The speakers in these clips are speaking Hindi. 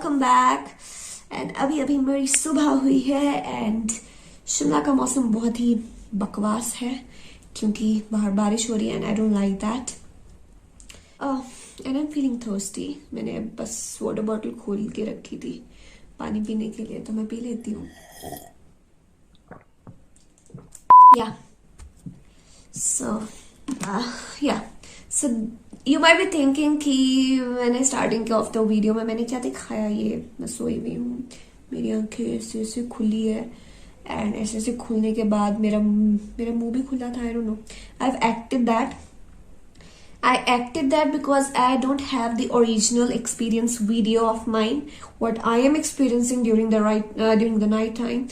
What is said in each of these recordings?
Welcome back. एंड अभी अभी मेरी सुबह हुई है एंड शिमला का मौसम बहुत ही बकवास है क्योंकि बाहर बारिश हो रही है and I don't like that and I am feeling thirsty. मैंने बस वाटर बॉटल खोल के रखी थी पानी पीने के लिए, तो मैं पी लेती हूँ। या so you might be thinking कि मैंने स्टार्टिंग ऑफ द वीडियो में मैंने क्या दिखाया। ये मैं सोई हुई हूँ, मेरी आंखें ऐसे ऐसे खुली है एंड ऐसे ऐसे खुलने के बाद मेरा मुंह भी खुला था। I don't know, I acted that because I don't have the original experience video of mine what I am experiencing during the night time,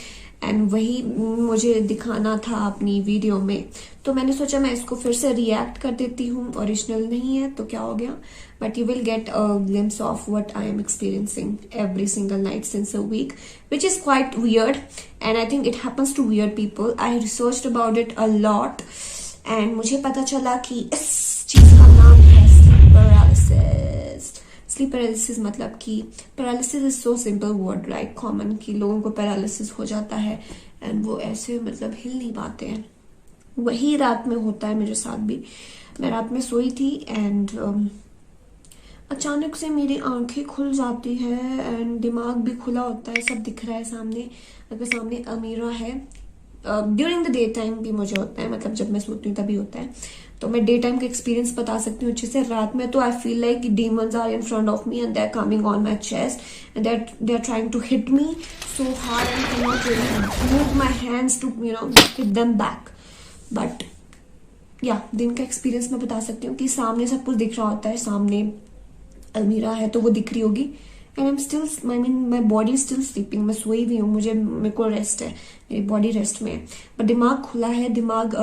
and वही मुझे दिखाना था अपनी वीडियो में। तो मैंने सोचा मैं इसको फिर से रिएक्ट कर देती हूँ। ओरिजिनल नहीं है तो क्या हो गया, but you will get a glimpse of what I am experiencing every single night since a week, which is quite weird and I think it happens to weird people. I researched about it a lot and मुझे पता चला कि इस चीज का नाम है स्लीप पैरालिसिस। स्लीप पैरालिसिस मतलब कि paralysis is so simple word like common कि लोगों को पैरालिसिस हो जाता है एंड वो ऐसे मतलब हिल नहीं पाते हैं। वही रात में होता है मेरे साथ भी। मैं रात में सोई थी एंड अचानक से मेरी आंखें खुल जाती है एंड दिमाग भी खुला होता है, सब दिख रहा है सामने। अगर सामने अमीरा है, ड्यूरिंग द डे टाइम भी मुझे होता है, मतलब जब मैं सोती हूँ तभी होता है। तो मैं डे टाइम का एक्सपीरियंस बता सकती हूँ अच्छे से। रात में तो I feel like demons are in front of me and they are coming on my chest and they are trying to hit me so hard and can not really move my hands to hit them back. But या दिन का एक्सपीरियंस मैं बता सकती हूँ कि सामने सब कुछ दिख रहा होता है। सामने अलमीरा है तो वो दिख रही होगी and I am still, I mean my body still sleeping. मैं सोई हुई हूँ, मेरे को रेस्ट है, मेरी बॉडी रेस्ट में है, बट दिमाग खुला है, दिमाग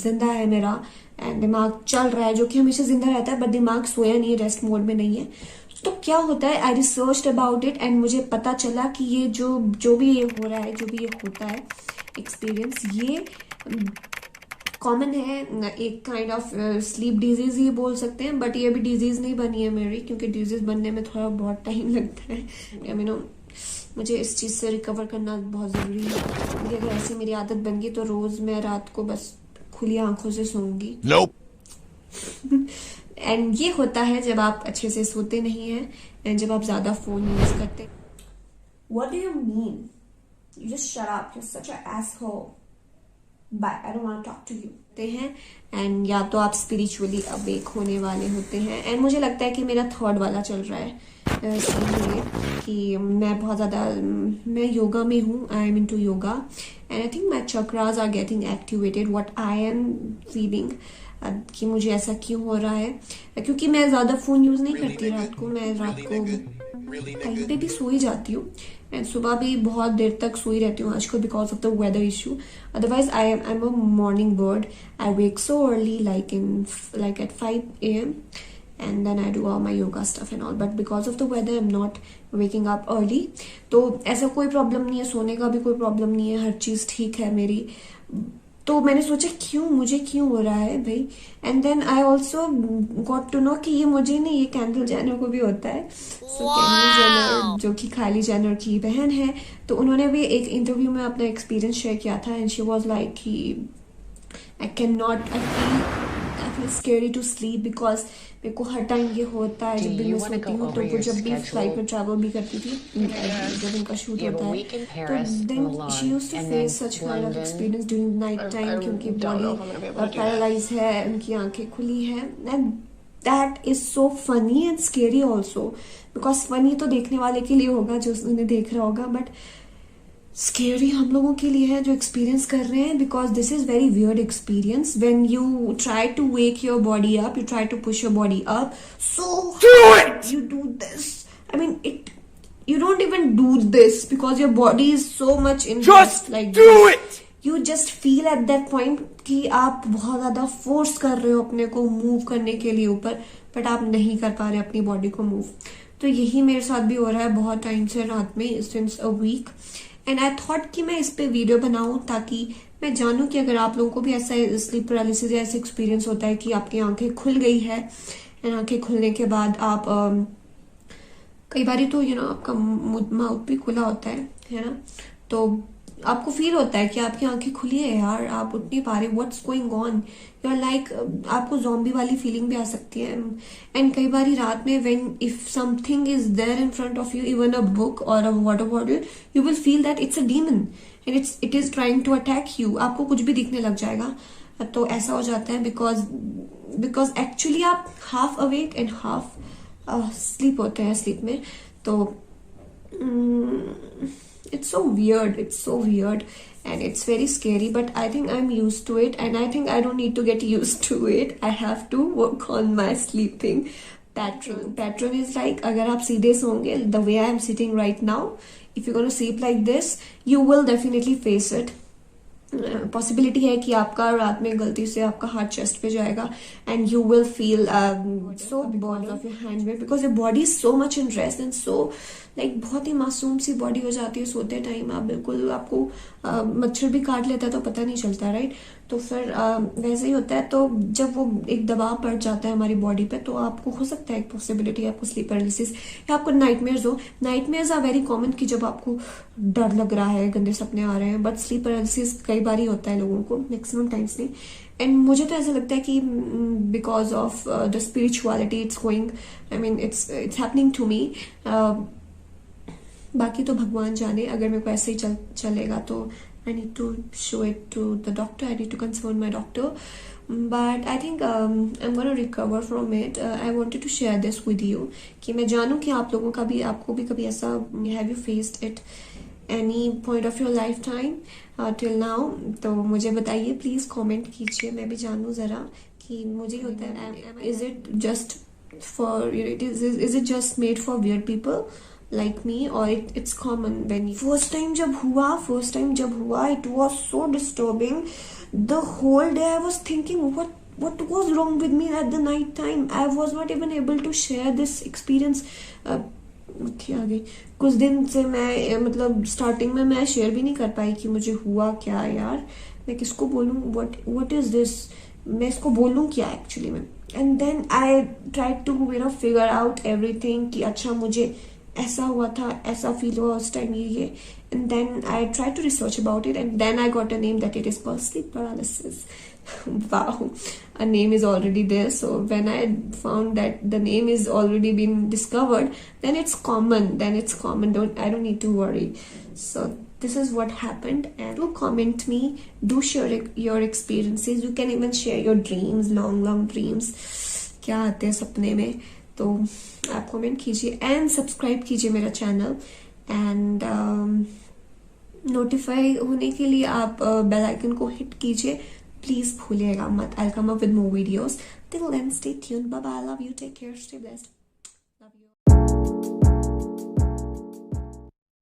जिंदा है मेरा एंड दिमाग चल रहा है, जो कि हमेशा जिंदा रहता है, बट दिमाग सोया नहीं है, रेस्ट मोड में नहीं है। तो क्या होता है, आई रिसर्च्ड अबाउट इट एंड मुझे पता चला कि ये जो भी ये हो रहा है, जो भी ये होता है एक्सपीरियंस, ये कॉमन है। एक काइंड ऑफ स्लीप डिजीज ही बोल सकते हैं, बट ये भी डिजीज नहीं बनी है मेरी, क्योंकि डिजीज बनने में थोड़ा बहुत टाइम लगता है। मुझे इस चीज से रिकवर करना बहुत जरूरी है, क्योंकि अगर ऐसी मेरी आदत बन गई तो रोज मैं रात को बस खुली आंखों से सोऊंगी। एंड ये होता है जब आप अच्छे से सोते नहीं हैं एंड जब आप ज्यादा फोन यूज करते। What do you mean? You just shut up. You're such an asshole. Bye. I don't want to talk to you. हैं एंड या तो आप स्पिरिचुअली अवेक होने वाले होते हैं एंड मुझे लगता है कि मेरा थर्ड वाला चल रहा है इसलिए कि मैं बहुत ज्यादा मैं योगा में हूँ। I am into yoga and I think my chakras are getting activated. What I am feeling कि मुझे ऐसा क्यों हो रहा है, क्योंकि मैं ज्यादा फोन यूज नहीं करती रात को। मैं रात को टाइम पे भी सो ही जाती हूँ एंड सुबह भी बहुत देर तक सोई रहती हूँ आजकल because of the weather issue. Otherwise I am a morning bird. I wake so early like at 5 a.m. and then I do all my yoga stuff and all, but because of the weather I'm not waking up early। तो ऐसा कोई प्रॉब्लम नहीं है, सोने का भी कोई प्रॉब्लम नहीं है, हर चीज ठीक है मेरी। तो मैंने सोचा मुझे क्यों हो रहा है भाई। And then I also got to know कि ये मुझे नहीं, ये कैंडल जेनर को भी होता है। सो कैंडल जेनर जो कि काइली जेनर की बहन है, तो उन्होंने भी एक इंटरव्यू में अपना एक्सपीरियंस शेयर किया था एंड शी वाज लाइक कि I feel scary to sleep because मेरे को हर टाइम ये होता है जब भी मैं सोती हूँ। तो वो जब भी फ्लाइट में ट्रैवल भी करती थी जब उनका शूट होता है, तो then she used to face such kind of experience during night time, क्योंकि बॉडी पैरालाइज है, उनकी आंखें खुली है and that is so funny and scary also. Because funny तो देखने वाले के लिए होगा जो उन्हें देख रहा होगा, बट स्केरी हम लोगों के लिए है जो एक्सपीरियंस कर रहे हैं, because this is very weird experience when you try to wake your body up, you try to push your body up so you do this. I mean, you don't even do this because your body is so much in just like do this. It. You just feel at that point कि आप बहुत ज्यादा फोर्स कर रहे हो अपने को मूव करने के लिए ऊपर, बट आप नहीं कर पा रहे अपनी बॉडी को मूव। तो यही मेरे साथ भी हो रहा है बहुत टाइम से, रात में, since a week. And I thought कि मैं इस पे वीडियो बनाऊं ताकि मैं जानूं कि अगर आप लोगों को भी ऐसा स्लीप पैरालिसिस या ऐसा एक्सपीरियंस होता है कि आपकी आंखें खुल गई है एंड आंखें खुलने के बाद आप कई बार तो आपका माउथ भी खुला होता है ना, तो आपको फील होता है कि आपकी आंखें खुली है यार, आप उठ नहीं पा रहे, what's going on, you are like, आपको जॉम्बी वाली फीलिंग भी आ सकती है। एंड कई बार रात में when if something is there in front of you, even a book or a water bottle, you will feel that it's a demon and it is trying to attack you, आपको कुछ भी दिखने लग जाएगा। तो ऐसा हो जाता है बिकॉज एक्चुअली आप half awake and half sleep होते हैं, स्लीप में। तो it's so weird and it's very scary, but I think I'm used to it and I think I don't need to get used to it. I have to work on my sleeping pattern is like, अगर आप सीधे सोंगे the way I am sitting right now, if you're going to sleep like this, you will definitely face it. Possibility है कि आपका रात में गलती से आपका हाथ चेस्ट पे जाएगा and you will feel so because of your hand weight, because your body is so much in rest and so like बहुत ही मासूम सी बॉडी हो जाती है सोते टाइम। आप बिल्कुल, आपको मच्छर भी काट लेता है तो पता नहीं चलता, राइट। तो फिर वैसे ही होता है। तो जब वो एक दबाव पड़ जाता है हमारी बॉडी पे, तो आपको हो सकता है एक पॉसिबिलिटी आपको स्लीप पैरालिसिस या आपको नाइटमेयर्स हो। नाइटमेयर्स आर वेरी कॉमन कि जब आपको डर लग रहा है, गंदे सपने आ रहे हैं, बट स्लीप पैरालिसिस कई बार ही होता है लोगों को, मैक्सिमम टाइम्स नहीं। एंड मुझे तो ऐसा लगता है कि because of the spirituality it's going, I mean it's happening to me. बाकी तो भगवान जाने, अगर मेरे को ऐसे ही चलेगा तो I need to show it to the doctor. I need to consult my doctor. But I think I'm going to recover from it. I wanted to share this with you कि मैं जानूं कि आप लोगों का भी, आपको भी कभी ऐसा, have you faced it any point of your lifetime till now? तो मुझे बताइए प्लीज, कमेंट कीजिए, मैं भी जानूं जरा कि मुझे होता है। Is it just for, is it just made for weird people like me, or it's common? When first time जब हुआ it was so disturbing. The whole day I was thinking what was wrong with me at the night time. I was not even able to share this experience. आगे कुछ दिन से मैं, मतलब स्टार्टिंग में मैं शेयर भी नहीं कर पाई कि मुझे हुआ क्या यार, मैं किसको बोलूं, what is this, मैं इसको बोलूं क्या एक्चुअली में। And then I tried to figure out everything कि अच्छा मुझे ऐसा हुआ था, ऐसा फील हुआ उस टाइम, ये and then I try to research about it and then I got a name that it is called sleep paralysis. Wow, a name is already there. So when I found that the name is already been discovered, then it's common. I don't need to worry. So this is what happened. And do comment me, do share your experiences. You can even share your dreams, long dreams. क्या आते हैं सपने में, तो आप कमेंट कीजिए एंड सब्सक्राइब कीजिए मेरा चैनल। एंड नोटिफाई होने के लिए आप बेल आइकन को हिट कीजिए, प्लीज भूलिएगा मत। I'll come up with more videos. Till then, stay tuned. Bye bye. I love you. Take care. Stay blessed.